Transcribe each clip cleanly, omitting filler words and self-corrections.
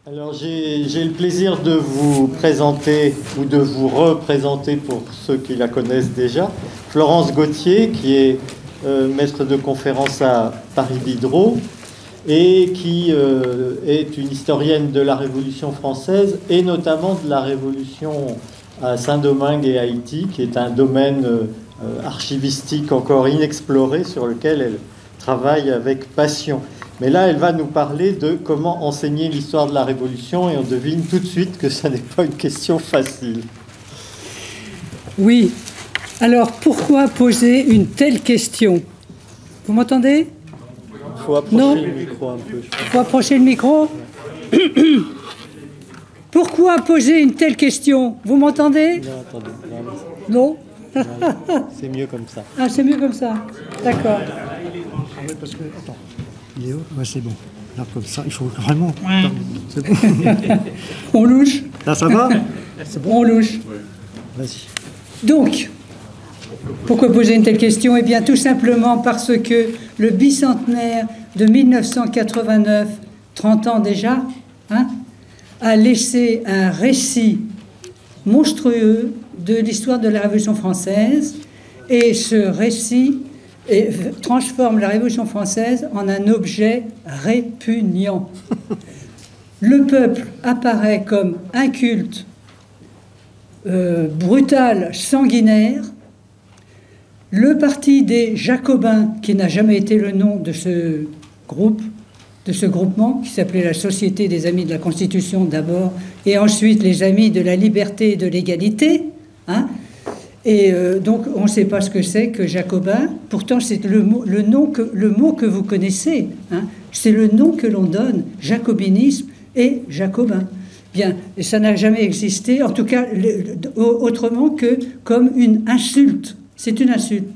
Alors j'ai le plaisir de vous présenter ou de vous représenter pour ceux qui la connaissent déjà, Florence Gauthier, qui est maître de conférence à Paris Diderot et qui est une historienne de la Révolution française et notamment de la Révolution à Saint-Domingue et Haïti, qui est un domaine archivistique encore inexploré sur lequel elle travaille avec passion. Mais là, elle va nous parler de comment enseigner l'histoire de la Révolution et on devine tout de suite que ça n'est pas une question facile. Oui. Alors, pourquoi poser une telle question? Vous m'entendez? Il faut approcher le micro un peu. Il faut approcher le micro. Pourquoi poser une telle question? Vous m'entendez? Non, attendez. Non. C'est mieux comme ça. Ah, c'est mieux comme ça. D'accord. Ah oui, parce que, attends, il est où? Ouais, c'est bon. Là, comme ça, il faut vraiment... C'est bon. On louche. Là, ça va? C'est bon? On louche. Vas-y. Donc, pourquoi poser une telle question? Eh bien, tout simplement parce que le bicentenaire de 1989, 30 ans déjà, a laissé un récit monstrueux de l'histoire de la Révolution française, et ce récit transforme la Révolution française en un objet répugnant. Le peuple apparaît comme inculte, brutal, sanguinaire. Le parti des Jacobins, qui n'a jamais été le nom de ce groupe, de ce groupement, qui s'appelait la Société des Amis de la Constitution d'abord, et ensuite les Amis de la Liberté et de l'Égalité, donc on ne sait pas ce que c'est que Jacobin. Pourtant c'est le mot que vous connaissez, c'est le nom que l'on donne, jacobinisme et jacobin. Bien, et ça n'a jamais existé, en tout cas autrement que comme une insulte. C'est une insulte.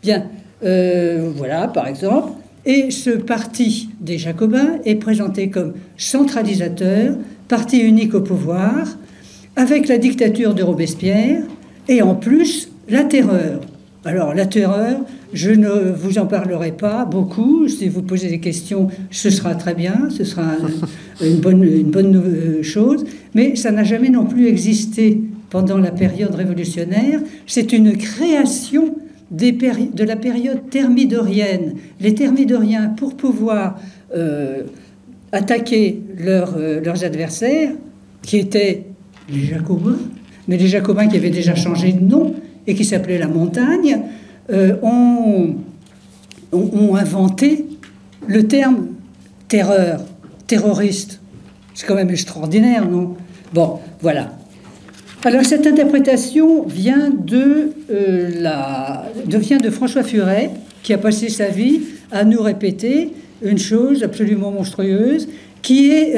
Bien, voilà par exemple. Et ce parti des Jacobins est présenté comme centralisateur, parti unique au pouvoir, avec la dictature de Robespierre, et en plus, la terreur. Alors, la terreur, je ne vous en parlerai pas beaucoup. Si vous posez des questions, ce sera très bien, ce sera une bonne chose, mais ça n'a jamais non plus existé pendant la période révolutionnaire. C'est une création de la période thermidorienne. Les thermidoriens, pour pouvoir attaquer leurs adversaires, qui étaient les Jacobins, mais les Jacobins qui avaient déjà changé de nom et qui s'appelaient la Montagne, ont inventé le terme terreur, terroriste. C'est quand même extraordinaire, non? Bon, voilà. Alors cette interprétation vient de François Furet, qui a passé sa vie à nous répéter une chose absolument monstrueuse, qu'il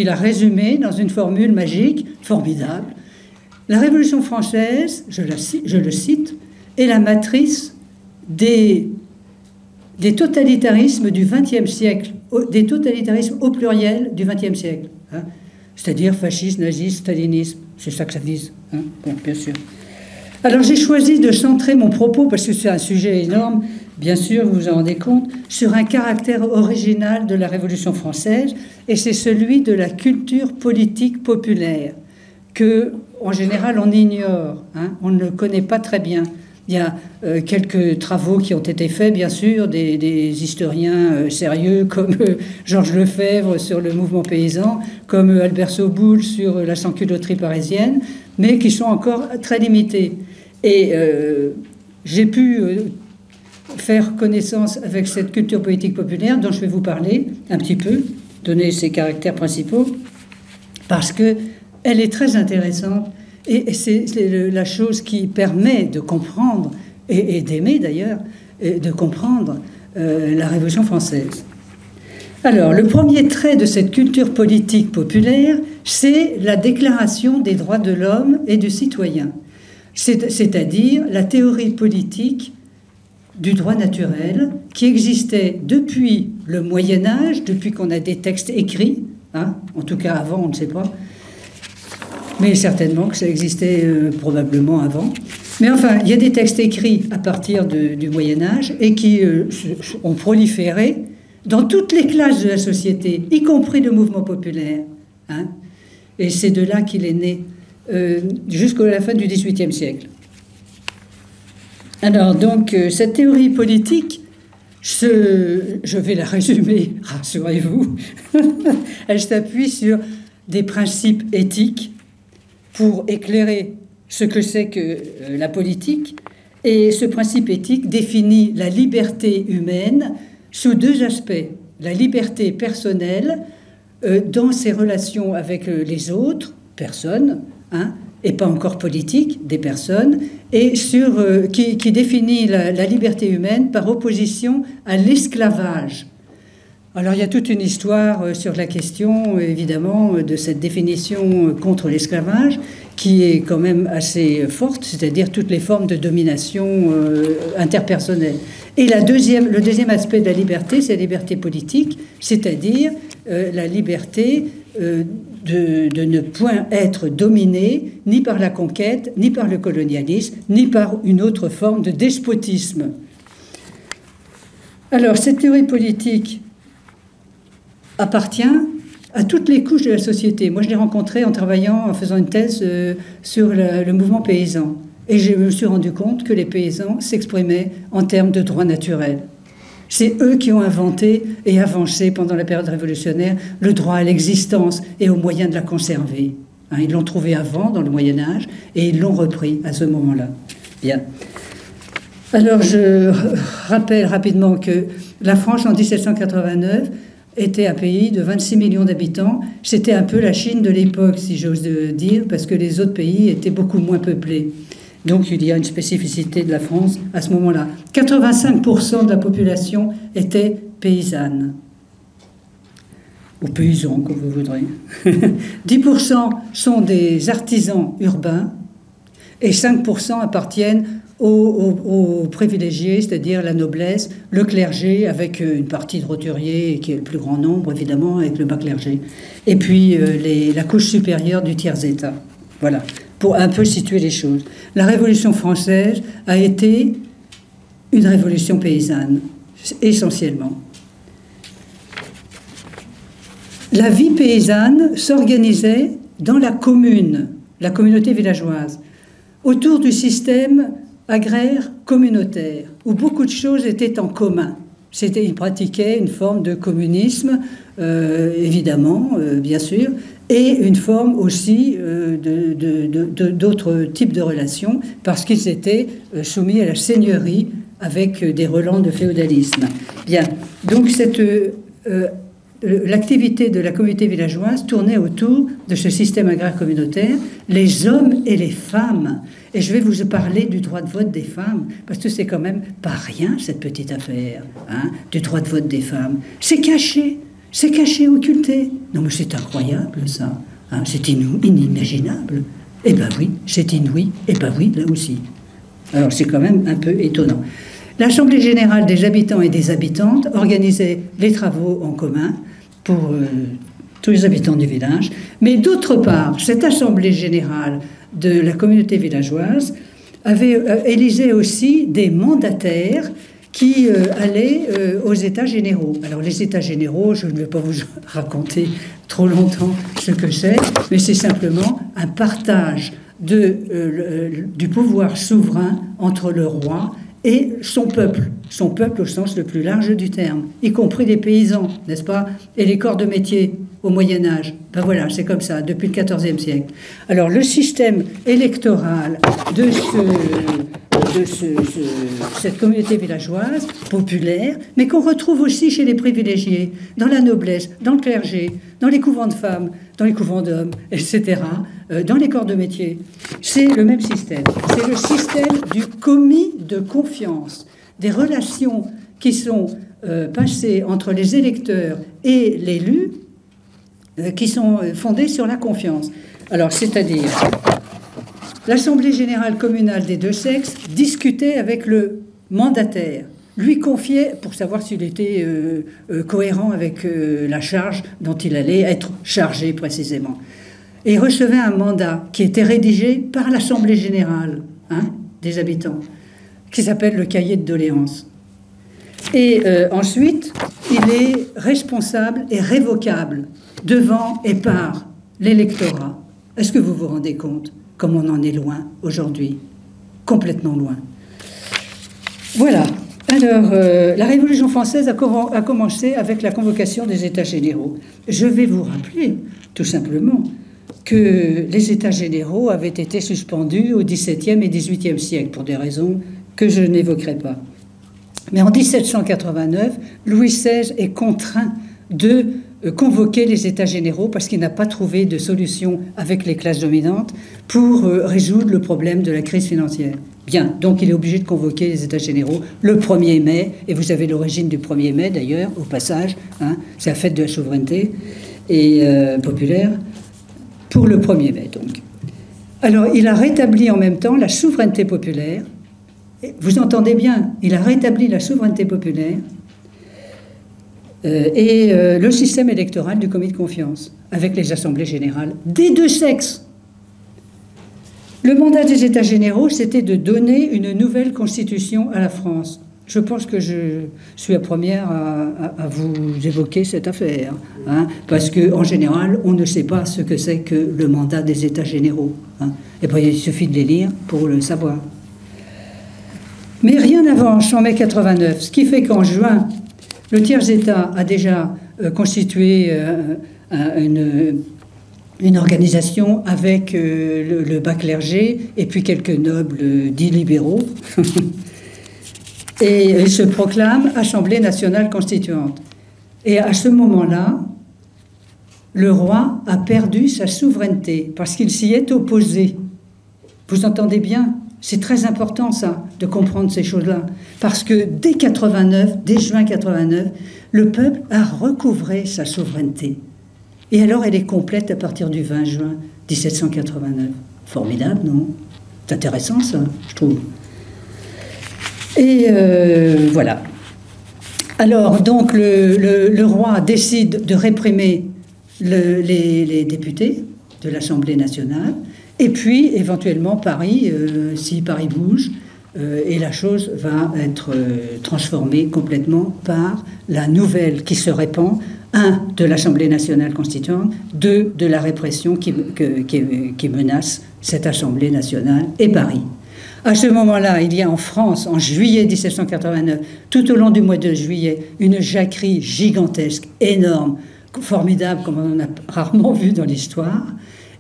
a résumée dans une formule magique, formidable. La Révolution française, je le cite, est la matrice des totalitarismes du XXe siècle, des totalitarismes au pluriel du XXe siècle. C'est-à-dire fascisme, nazisme, stalinisme. C'est ça que ça vise, bon, bien sûr. Alors j'ai choisi de centrer mon propos, parce que c'est un sujet énorme, bien sûr, vous vous en rendez compte, sur un caractère original de la Révolution française, et c'est celui de la culture politique populaire, que, en général, on ignore, on ne connaît pas très bien. Il y a quelques travaux qui ont été faits, bien sûr, des historiens sérieux, comme Georges Lefebvre sur le mouvement paysan, comme Albert Soboul sur la sans-culotterie parisienne, mais qui sont encore très limités. Et j'ai pu faire connaissance avec cette culture politique populaire, dont je vais vous parler un petit peu, donner ses caractères principaux, parce qu'elle est très intéressante. Et c'est la chose qui permet de comprendre, et d'aimer d'ailleurs, de comprendre la Révolution française. Alors, le premier trait de cette culture politique populaire, c'est la déclaration des droits de l'homme et du citoyen, c'est-à-dire la théorie politique du droit naturel qui existait depuis le Moyen-Âge, depuis qu'on a des textes écrits, en tout cas avant, on ne sait pas, mais certainement que ça existait probablement avant. Mais enfin, il y a des textes écrits à partir du Moyen-Âge et qui ont proliféré dans toutes les classes de la société, y compris le mouvement populaire. Hein. Et c'est de là qu'il est né, jusqu'à la fin du XVIIIe siècle. Alors, donc, cette théorie politique, je vais la résumer, rassurez-vous, elle s'appuie sur des principes éthiques pour éclairer ce que c'est que la politique. Et ce principe éthique définit la liberté humaine sous deux aspects. La liberté personnelle dans ses relations avec les autres personnes, hein, et pas encore politique, des personnes, et qui définit la liberté humaine par opposition à l'esclavage. Alors il y a toute une histoire sur la question, évidemment, de cette définition contre l'esclavage, qui est quand même assez forte, c'est-à-dire toutes les formes de domination interpersonnelle. Et le deuxième aspect de la liberté, c'est la liberté politique, c'est-à-dire la liberté de ne point être dominé ni par la conquête, ni par le colonialisme, ni par une autre forme de despotisme. Alors, cette théorie politique appartient à toutes les couches de la société. Moi, je l'ai rencontrée en travaillant, en faisant une thèse sur le mouvement paysan. Et je me suis rendu compte que les paysans s'exprimaient en termes de droits naturels. C'est eux qui ont inventé et avancé pendant la période révolutionnaire le droit à l'existence et aux moyens de la conserver. Hein, ils l'ont trouvé avant, dans le Moyen-Âge, et ils l'ont repris à ce moment-là. Bien. Alors, je rappelle rapidement que la France, en 1789, était un pays de 26 millions d'habitants. C'était un peu la Chine de l'époque, si j'ose dire, parce que les autres pays étaient beaucoup moins peuplés. Donc il y a une spécificité de la France à ce moment-là. 85% de la population était paysanne. Ou paysans, comme vous voudrez. 10% sont des artisans urbains et 5% appartiennent aux privilégiés, c'est-à-dire la noblesse, le clergé, avec une partie de roturiers, qui est le plus grand nombre, évidemment, avec le bas clergé, et puis la couche supérieure du tiers-état. Voilà, pour un peu situer les choses. La Révolution française a été une révolution paysanne, essentiellement. La vie paysanne s'organisait dans la commune, la communauté villageoise, autour du système agraire communautaire, où beaucoup de choses étaient en commun. Ils pratiquaient une forme de communisme, évidemment, bien sûr, et une forme aussi d'autres types de relations, parce qu'ils étaient soumis à la seigneurie avec des relents de féodalisme. Bien, donc l'activité de la communauté villageoise tournait autour de ce système agraire communautaire, les hommes et les femmes. Et je vais vous parler du droit de vote des femmes, parce que c'est quand même pas rien, cette petite affaire, hein, du droit de vote des femmes. C'est caché, occulté. Non mais c'est incroyable ça, hein, c'est inimaginable. Eh ben oui, c'est inouï, eh ben oui, là aussi. Alors c'est quand même un peu étonnant. L'Assemblée générale des habitants et des habitantes organisait les travaux en commun pour tous les habitants du village. Mais d'autre part, cette Assemblée générale de la communauté villageoise élisait aussi des mandataires qui allaient aux États généraux. Alors les États généraux, je ne vais pas vous raconter trop longtemps ce que c'est, mais c'est simplement un partage du pouvoir souverain entre le roi et son peuple au sens le plus large du terme, y compris les paysans, n'est-ce pas, et les corps de métier au Moyen-Âge. Ben voilà, c'est comme ça, depuis le XIVe siècle. Alors, le système électoral de cette communauté villageoise, populaire, mais qu'on retrouve aussi chez les privilégiés, dans la noblesse, dans le clergé, dans les couvents de femmes, dans les couvents d'hommes, etc., dans les corps de métier. C'est le même système. C'est le système du commis de confiance, des relations qui sont passées entre les électeurs et l'élu, qui sont fondées sur la confiance. Alors, c'est-à-dire, l'Assemblée générale communale des deux sexes discutait avec le mandataire, lui confiait, pour savoir s'il était cohérent avec la charge dont il allait être chargé précisément, et recevait un mandat qui était rédigé par l'Assemblée générale des habitants, qui s'appelle le cahier de doléances. Et ensuite, il est responsable et révocable devant et par l'électorat. Est-ce que vous vous rendez compte comme on en est loin aujourd'hui? Complètement loin. Voilà. Alors, la Révolution française a commencé avec la convocation des États généraux. Je vais vous rappeler, tout simplement, que les États généraux avaient été suspendus au XVIIe et XVIIIe siècle, pour des raisons que je n'évoquerai pas. Mais en 1789, Louis XVI est contraint de convoquer les États généraux parce qu'il n'a pas trouvé de solution avec les classes dominantes pour résoudre le problème de la crise financière. Bien, donc il est obligé de convoquer les États généraux le 1er mai, et vous avez l'origine du 1er mai d'ailleurs, au passage, hein, c'est la fête de la souveraineté et populaire, pour le 1er mai donc. Alors il a rétabli en même temps la souveraineté populaire, vous entendez bien, il a rétabli la souveraineté populaire et le système électoral du comité de confiance, avec les assemblées générales des deux sexes. Le mandat des États généraux, c'était de donner une nouvelle constitution à la France. Je pense que je suis la première à vous évoquer cette affaire, hein, parce qu'en général, on ne sait pas ce que c'est que le mandat des États généraux. Hein. Et bien, il suffit de les lire pour le savoir. Mais rien n'avance en mai 89, ce qui fait qu'en juin, le tiers-État a déjà constitué une organisation avec le bas clergé et puis quelques nobles dits libéraux. Et il se proclame Assemblée nationale constituante. Et à ce moment-là, le roi a perdu sa souveraineté parce qu'il s'y est opposé. Vous entendez bien? C'est très important, ça, de comprendre ces choses-là. Parce que dès juin 89, le peuple a recouvré sa souveraineté. Et alors, elle est complète à partir du 20 juin 1789. Formidable, non? C'est intéressant, ça, je trouve. Et voilà. Alors, donc, le roi décide de réprimer les députés de l'Assemblée nationale, et puis, éventuellement, Paris, si Paris bouge, et la chose va être transformée complètement par la nouvelle qui se répand, 1, de l'Assemblée nationale constituante, 2, de la répression qui menace cette Assemblée nationale et Paris. À ce moment-là, il y a en France, en juillet 1789, tout au long du mois de juillet, une jacquerie gigantesque, énorme, formidable, comme on en a rarement vu dans l'histoire.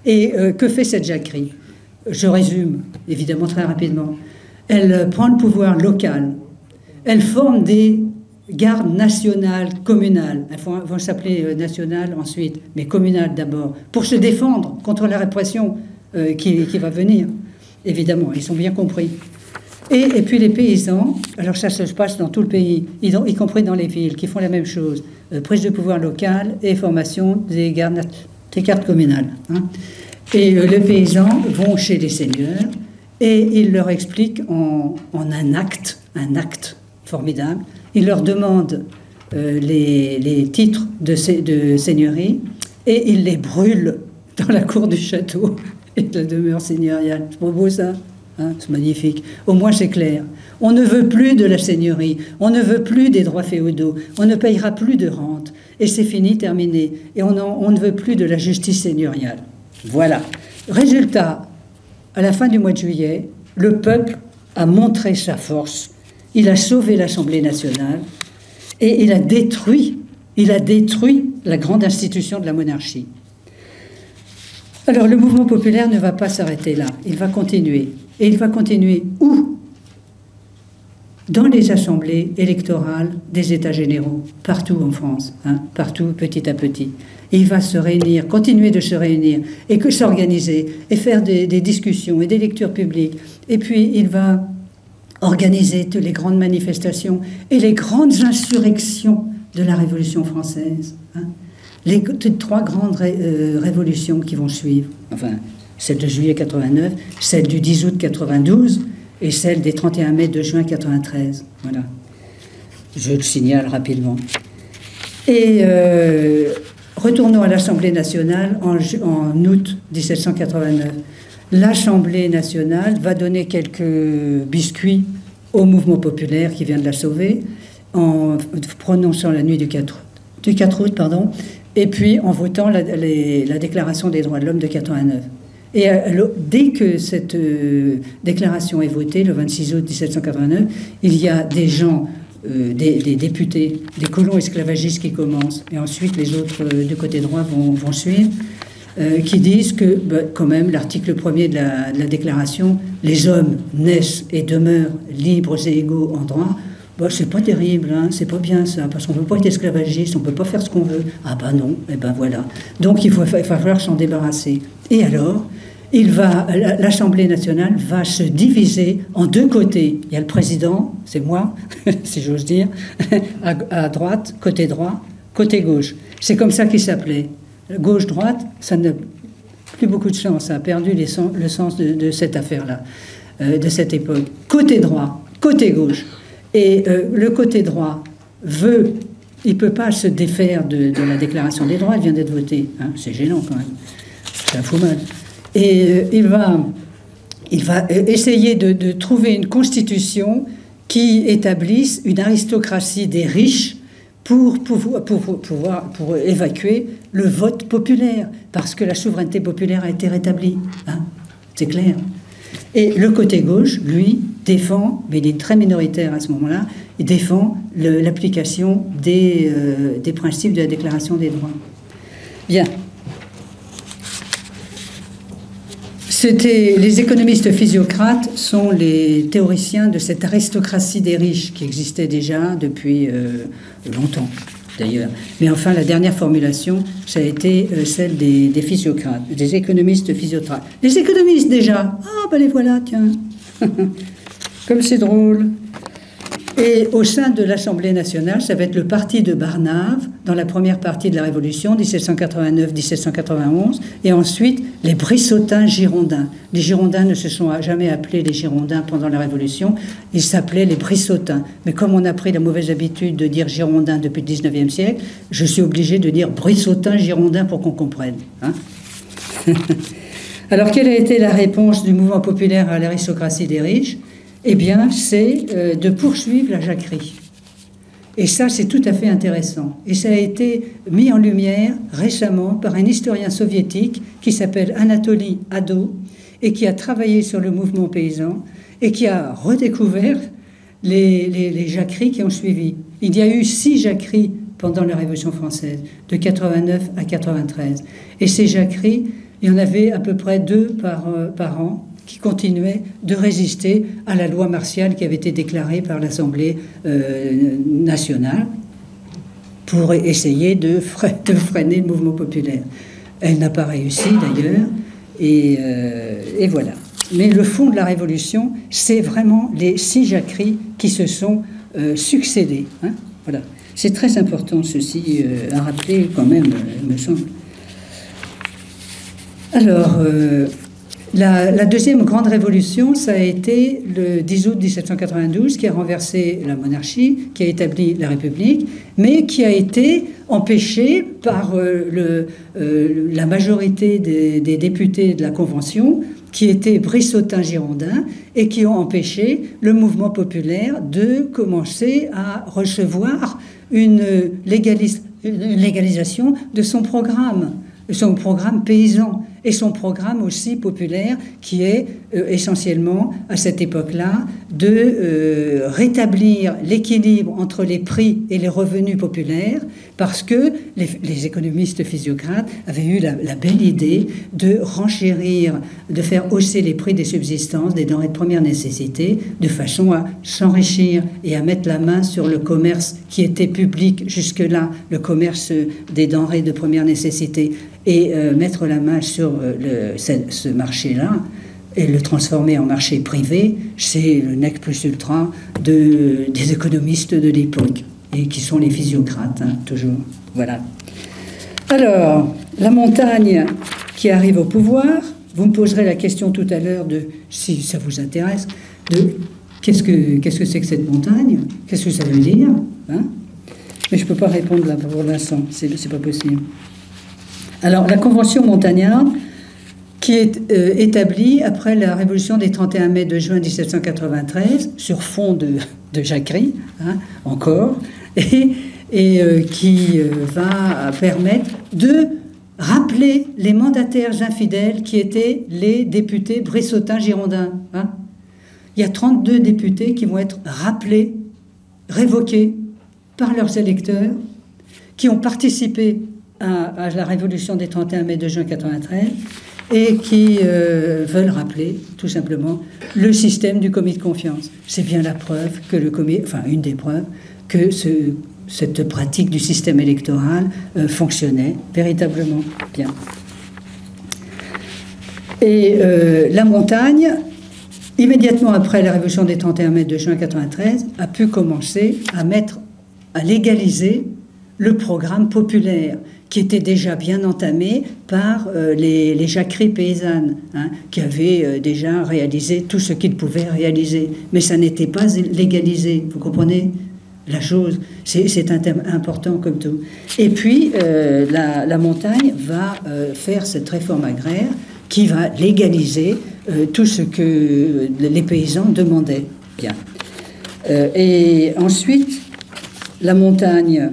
Et que fait cette jacquerie? Je résume, évidemment, très rapidement. Elle prend le pouvoir local. Elle forme des gardes nationales, communales. Elles vont s'appeler nationales ensuite, mais communales d'abord, pour se défendre contre la répression qui va venir. Évidemment, ils sont bien compris. Et puis les paysans, alors ça se passe dans tout le pays, y compris dans les villes, qui font la même chose. Prise de pouvoir local et formation des gardes communales. Hein. Et les paysans vont chez les seigneurs et ils leur expliquent en un acte formidable. Ils leur demandent les titres de seigneurie et ils les brûlent dans la cour du château et de la demeure seigneuriale. C'est pas beau ça, hein, c'est magnifique. Au moins c'est clair. On ne veut plus de la seigneurie, on ne veut plus des droits féodaux, on ne payera plus de rente. Et c'est fini, terminé. Et on ne veut plus de la justice seigneuriale. Voilà. Résultat, à la fin du mois de juillet, le peuple a montré sa force. Il a sauvé l'Assemblée nationale et il a détruit la grande institution de la monarchie. Alors, le mouvement populaire ne va pas s'arrêter là. Il va continuer. Et il va continuer où? Dans les assemblées électorales des États généraux, partout en France, hein, partout, petit à petit. Et il va se réunir, continuer de se réunir, et que s'organiser, et faire des discussions et des lectures publiques. Et puis, il va organiser toutes les grandes manifestations et les grandes insurrections de la Révolution française. Hein. Les 3 grandes révolutions qui vont suivre, enfin, celle de juillet 89, celle du 10 août 92, et celle des 31 mai de juin 93. Voilà. Je le signale rapidement. Et retournons à l'Assemblée nationale en août 1789. L'Assemblée nationale va donner quelques biscuits au mouvement populaire qui vient de la sauver, en prononçant la nuit du 4 août, pardon, et puis en votant la Déclaration des droits de l'homme de 89. Et dès que cette déclaration est votée, le 26 août 1789, il y a des gens, des députés, des colons esclavagistes qui commencent, et ensuite les autres du côté droit vont suivre, qui disent que, quand même, l'article 1er de la déclaration, les hommes naissent et demeurent libres et égaux en droit. C'est pas terrible, hein, c'est pas bien ça, parce qu'on ne peut pas être esclavagiste, on ne peut pas faire ce qu'on veut. Ah ben non, et ben voilà. Donc il va falloir s'en débarrasser. Et alors, l'Assemblée nationale va se diviser en deux côtés. Il y a le président, c'est moi, si j'ose dire, à droite, côté droit, côté gauche. C'est comme ça qu'il s'appelait. Gauche-droite, ça n'a plus beaucoup de sens, ça a perdu le sens de cette affaire-là, de cette époque. Côté droit, côté gauche. Et le côté droit il ne peut pas se défaire de la Déclaration des droits, elle vient d'être votée. Hein, c'est gênant quand même, c'est un fou mal. Et il va essayer de trouver une constitution qui établisse une aristocratie des riches pour évacuer le vote populaire, parce que la souveraineté populaire a été rétablie. Hein, c'est clair. Et le côté gauche, lui, défend, mais il est très minoritaire à ce moment-là, il défend l'application des principes de la Déclaration des droits. Bien. Les économistes physiocrates sont les théoriciens de cette aristocratie des riches qui existait déjà depuis longtemps, d'ailleurs. Mais enfin, la dernière formulation, ça a été celle des physiocrates, des économistes physiocrates. Les économistes, déjà, les voilà, tiens. Comme c'est drôle. Et au sein de l'Assemblée nationale, ça va être le parti de Barnave, dans la première partie de la Révolution, 1789-1791, et ensuite les Brissotins girondins. Les Girondins ne se sont jamais appelés les Girondins pendant la Révolution, ils s'appelaient les Brissotins. Mais comme on a pris la mauvaise habitude de dire Girondins depuis le 19e siècle, je suis obligé de dire Brissotins girondins pour qu'on comprenne. Hein. Alors, quelle a été la réponse du mouvement populaire à l'aristocratie des riches ? Eh bien, c'est de poursuivre la jacquerie. Et ça, c'est tout à fait intéressant. Et ça a été mis en lumière récemment par un historien soviétique qui s'appelle Anatoly Ado et qui a travaillé sur le mouvement paysan et qui a redécouvert les jacqueries qui ont suivi. Il y a eu 6 jacqueries pendant la Révolution française, de 89 à 93. Et ces jacqueries, il y en avait à peu près 2 par an, qui continuaient de résister à la loi martiale qui avait été déclarée par l'Assemblée nationale pour essayer de freiner le mouvement populaire. Elle n'a pas réussi d'ailleurs, et voilà. Mais le fond de la Révolution, c'est vraiment les 6 jacqueries qui se sont succédées. Hein, voilà. C'est très important ceci à rappeler quand même, il me semble. Alors... La deuxième grande révolution, ça a été le 10 août 1792, qui a renversé la monarchie, qui a établi la République, mais qui a été empêchée par la majorité des députés de la Convention, qui étaient brissotins girondins, et qui ont empêché le mouvement populaire de commencer à recevoir une légalisation de son programme paysan, et son programme aussi populaire, qui est essentiellement, à cette époque-là, de rétablir l'équilibre entre les prix et les revenus populaires, parce que les économistes physiocrates avaient eu la belle idée de renchérir, de faire hausser les prix des subsistances, des denrées de première nécessité, de façon à s'enrichir et à mettre la main sur le commerce qui était public jusque-là, le commerce des denrées de première nécessité, et mettre la main sur ce marché-là et le transformer en marché privé, c'est le nec plus ultra des économistes de l'époque, et qui sont les physiocrates, hein, toujours. Voilà. Alors, la montagne qui arrive au pouvoir, vous me poserez la question tout à l'heure si ça vous intéresse, de qu'est-ce que c'est que cette montagne ? Qu'est-ce que ça veut dire, hein ? Mais je ne peux pas répondre là pour l'instant, c'est pas possible. Alors, la Convention montagnarde, qui est établi après la révolution des 31 mai de juin 1793, sur fond de jacquerie, hein, encore, et qui va permettre de rappeler les mandataires infidèles qui étaient les députés bressotins girondins. Hein. Il y a 32 députés qui vont être rappelés, révoqués par leurs électeurs, qui ont participé à la révolution des 31 mai de juin 93 et qui veulent rappeler, tout simplement, le système du commis de confiance. C'est bien la preuve que une des preuves que cette pratique du système électoral fonctionnait véritablement bien. Et la montagne, immédiatement après la révolution des 31 mai de juin 93, a pu commencer à légaliser le programme populaire, qui était déjà bien entamé par les jacqueries paysannes, hein, qui avaient déjà réalisé tout ce qu'ils pouvaient réaliser. Mais ça n'était pas légalisé, vous comprenez la chose, c'est important comme tout. Et puis, la montagne va faire cette réforme agraire qui va légaliser tout ce que les paysans demandaient. Bien. Et ensuite, la montagne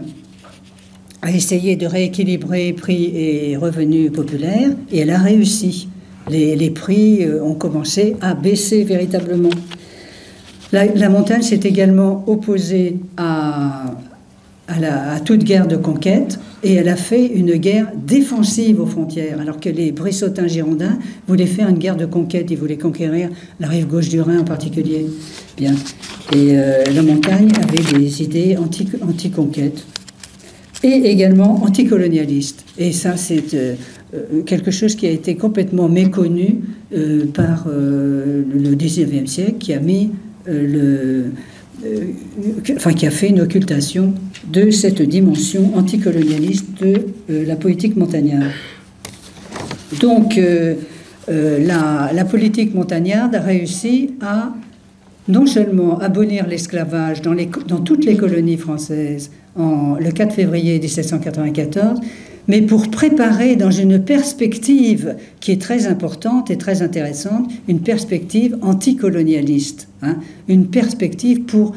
a essayé de rééquilibrer prix et revenus populaires, et elle a réussi. Les prix ont commencé à baisser véritablement. La montagne s'est également opposée à toute guerre de conquête, et elle a fait une guerre défensive aux frontières, alors que les bressotins girondins voulaient faire une guerre de conquête, ils voulaient conquérir la rive gauche du Rhin en particulier. Bien. Et la montagne avait des idées anti-conquête. Et également anticolonialiste. Et ça, c'est quelque chose qui a été complètement méconnu par le XIXe siècle, qui a mis qui a fait une occultation de cette dimension anticolonialiste de la politique montagnarde. Donc, la politique montagnarde a réussi à non seulement abolir l'esclavage dans toutes les colonies françaises le 4 février 1794, mais pour préparer dans une perspective qui est très importante et très intéressante, une perspective anticolonialiste, hein, une perspective pour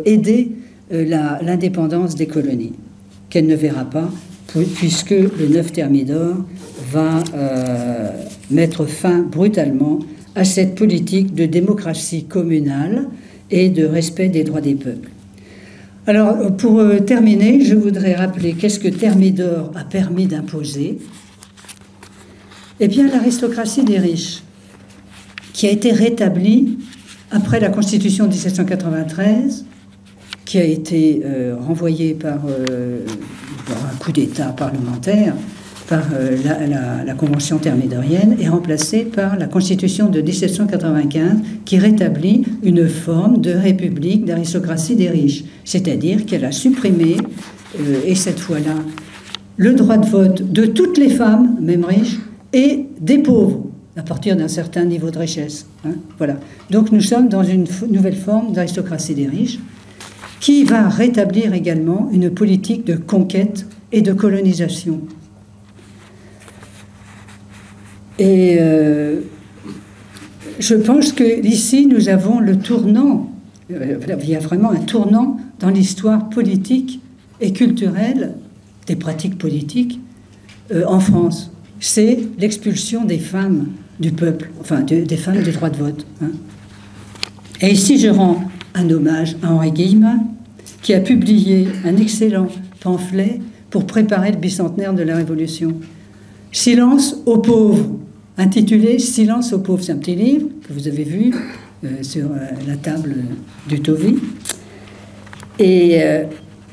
aider l'indépendance des colonies, qu'elle ne verra pas, puisque le 9 Thermidor va mettre fin brutalement à cette politique de démocratie communale et de respect des droits des peuples. Alors, pour terminer, je voudrais rappeler qu'est-ce que Thermidor a permis d'imposer. Eh bien, l'aristocratie des riches, qui a été rétablie après la Constitution de 1793, qui a été renvoyée par un coup d'État parlementaire, par la Convention thermidorienne, est remplacée par la Constitution de 1795 qui rétablit une forme de république d'aristocratie des riches. C'est-à-dire qu'elle a supprimé, et cette fois-là, le droit de vote de toutes les femmes, même riches, et des pauvres, à partir d'un certain niveau de richesse. Hein, voilà. Donc nous sommes dans une nouvelle forme d'aristocratie des riches qui va rétablir également une politique de conquête et de colonisation. Et je pense qu'ici, nous avons le tournant, il y a vraiment un tournant dans l'histoire politique et culturelle des pratiques politiques en France. C'est l'expulsion des femmes du peuple, enfin des femmes du droit de vote. Hein. Et ici, je rends un hommage à Henri Guillemin, qui a publié un excellent pamphlet pour préparer le bicentenaire de la Révolution. Silence aux pauvres, intitulé Silence aux pauvres. C'est un petit livre que vous avez vu sur la table du Tovy. Et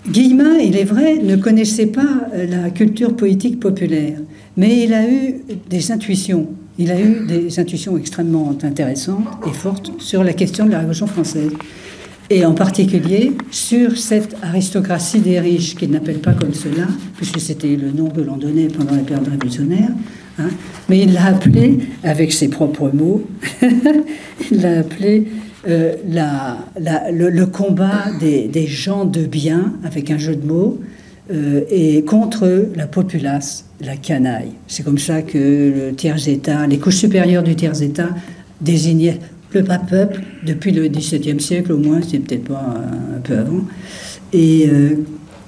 Guillemin, il est vrai, ne connaissait pas la culture poétique populaire, mais il a eu des intuitions. Il a eu des intuitions extrêmement intéressantes et fortes sur la question de la Révolution française. Et en particulier sur cette aristocratie des riches, qu'il n'appelle pas comme cela, puisque c'était le nom que l'on donnait pendant la période révolutionnaire, hein, mais il l'a appelé, avec ses propres mots, il l'a appelé le combat des gens de bien, avec un jeu de mots, et contre la populace, la canaille. C'est comme ça que le tiers-état, les couches supérieures du tiers-état désignaient le bas peuple depuis le XVIIe siècle au moins, c'est peut-être pas un peu avant. Et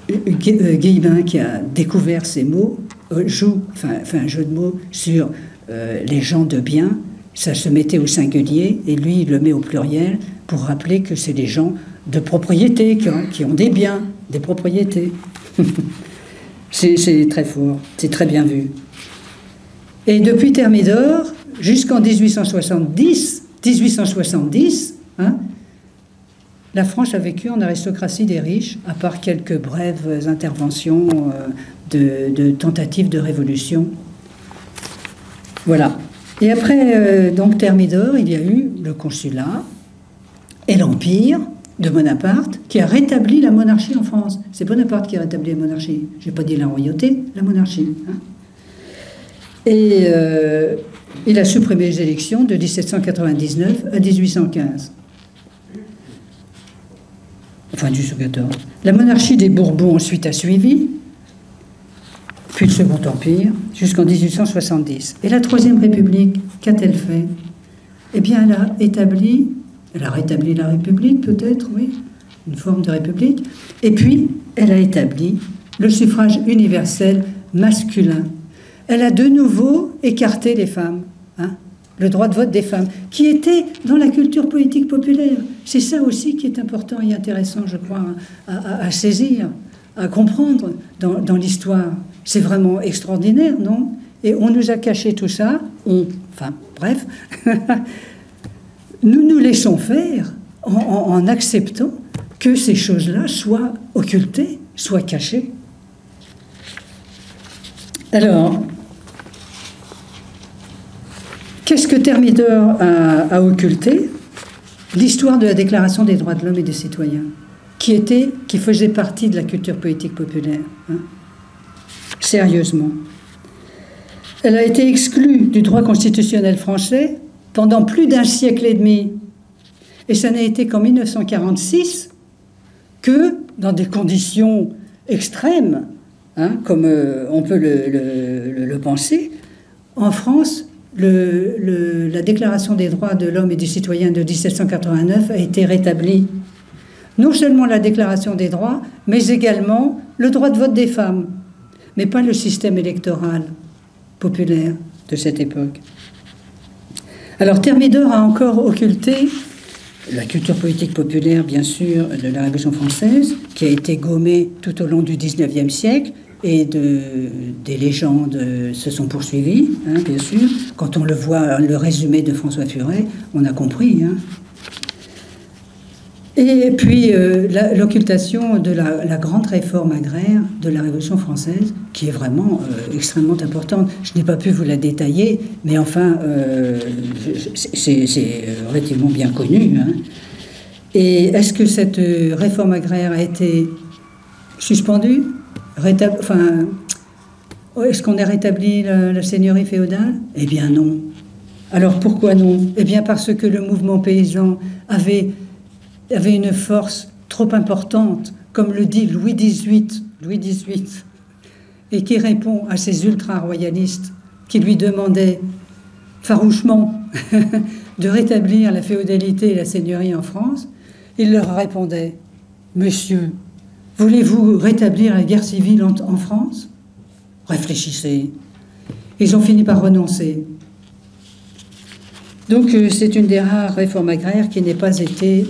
Guillemin, qui a découvert ces mots, fait un jeu de mots sur les gens de bien. Ça se mettait au singulier et lui il le met au pluriel pour rappeler que c'est des gens de propriété qui ont des biens, des propriétés. C'est très fort, c'est très bien vu. Et depuis Thermidor jusqu'en 1870, hein, la France a vécu en aristocratie des riches, à part quelques brèves interventions de tentatives de révolution. Voilà. Et après donc Thermidor, il y a eu le consulat et l'Empire de Bonaparte qui a rétabli la monarchie en France. C'est Bonaparte qui a rétabli la monarchie. Je n'ai pas dit la royauté, la monarchie. Hein. Et il a supprimé les élections de 1799 à 1815. Enfin, 1814. La monarchie des Bourbons ensuite a suivi, puis le Second Empire, jusqu'en 1870. Et la Troisième République, qu'a-t-elle fait? Eh bien, elle a rétabli la République, peut-être, oui, une forme de République. Et puis, elle a établi le suffrage universel masculin. Elle a de nouveau écarté les femmes, hein, le droit de vote des femmes, qui était dans la culture politique populaire. C'est ça aussi qui est important et intéressant, je crois, à saisir, à comprendre dans l'histoire. C'est vraiment extraordinaire, non? Et on nous a caché tout ça, enfin, bref, nous nous laissons faire en acceptant que ces choses-là soient occultées, soient cachées. Alors, qu'est-ce que Thermidor a occulté? L'histoire de la Déclaration des droits de l'homme et des citoyens, qui faisait partie de la culture politique populaire. Hein. Sérieusement. Elle a été exclue du droit constitutionnel français pendant plus d'un siècle et demi. Et ça n'a été qu'en 1946 que, dans des conditions extrêmes, hein, comme on peut le penser, en France, la Déclaration des droits de l'homme et du citoyen de 1789 a été rétablie. Non seulement la Déclaration des droits, mais également le droit de vote des femmes, mais pas le système électoral populaire de cette époque. Alors Thermidor a encore occulté la culture politique populaire, bien sûr, de la Révolution française, qui a été gommée tout au long du XIXe siècle, et des légendes se sont poursuivies, hein, bien sûr. Quand on le voit, le résumé de François Furet, on a compris. Hein. Et puis l'occultation de la grande réforme agraire de la Révolution française, qui est vraiment extrêmement importante. Je n'ai pas pu vous la détailler, mais enfin, c'est relativement bien connu. Hein. Et est-ce que cette réforme agraire a été suspendue? Est-ce qu'on a rétabli la seigneurie féodale? Eh bien non. Alors pourquoi non? Eh bien parce que le mouvement paysan avait une force trop importante, comme le dit Louis XVIII, et qui répond à ces ultra-royalistes qui lui demandaient farouchement de rétablir la féodalité et la seigneurie en France. Il leur répondait: « Monsieur, voulez-vous rétablir la guerre civile en France? Réfléchissez. » Ils ont fini par renoncer. Donc c'est une des rares réformes agraires qui n'ait pas été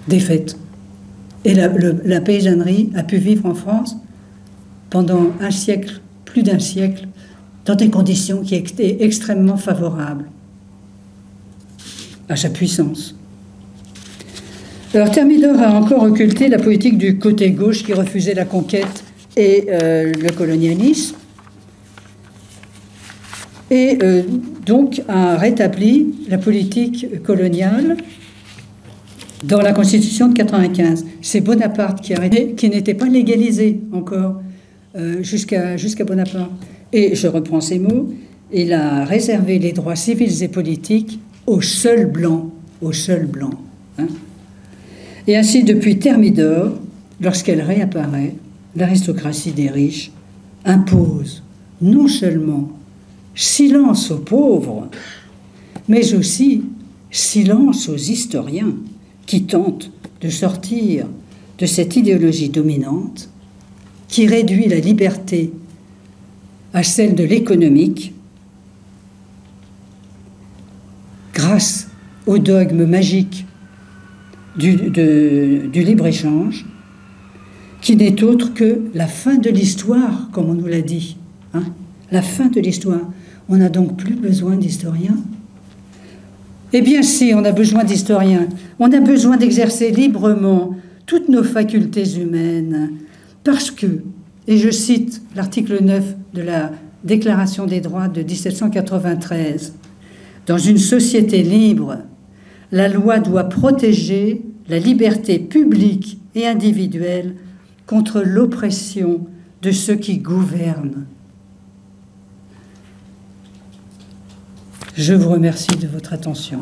défaite. Et la paysannerie a pu vivre en France pendant un siècle, plus d'un siècle, dans des conditions qui étaient extrêmement favorables à sa puissance. Alors Thermidor a encore occulté la politique du côté gauche qui refusait la conquête et le colonialisme, et donc a rétabli la politique coloniale dans la Constitution de 95. C'est Bonaparte qui n'était pas légalisé encore jusqu'à Bonaparte. Et je reprends ces mots: il a réservé les droits civils et politiques aux seuls blancs, hein. Et ainsi, depuis Thermidor, lorsqu'elle réapparaît, l'aristocratie des riches impose non seulement silence aux pauvres, mais aussi silence aux historiens qui tentent de sortir de cette idéologie dominante qui réduit la liberté à celle de l'économique grâce au dogme magique du libre-échange, qui n'est autre que la fin de l'histoire, comme on nous l'a dit. Hein, la fin de l'histoire. On n'a donc plus besoin d'historiens. Eh bien si, on a besoin d'historiens. On a besoin d'exercer librement toutes nos facultés humaines, parce que, et je cite l'article 9 de la Déclaration des droits de 1793, dans une société libre, la loi doit protéger la liberté publique et individuelle contre l'oppression de ceux qui gouvernent. Je vous remercie de votre attention.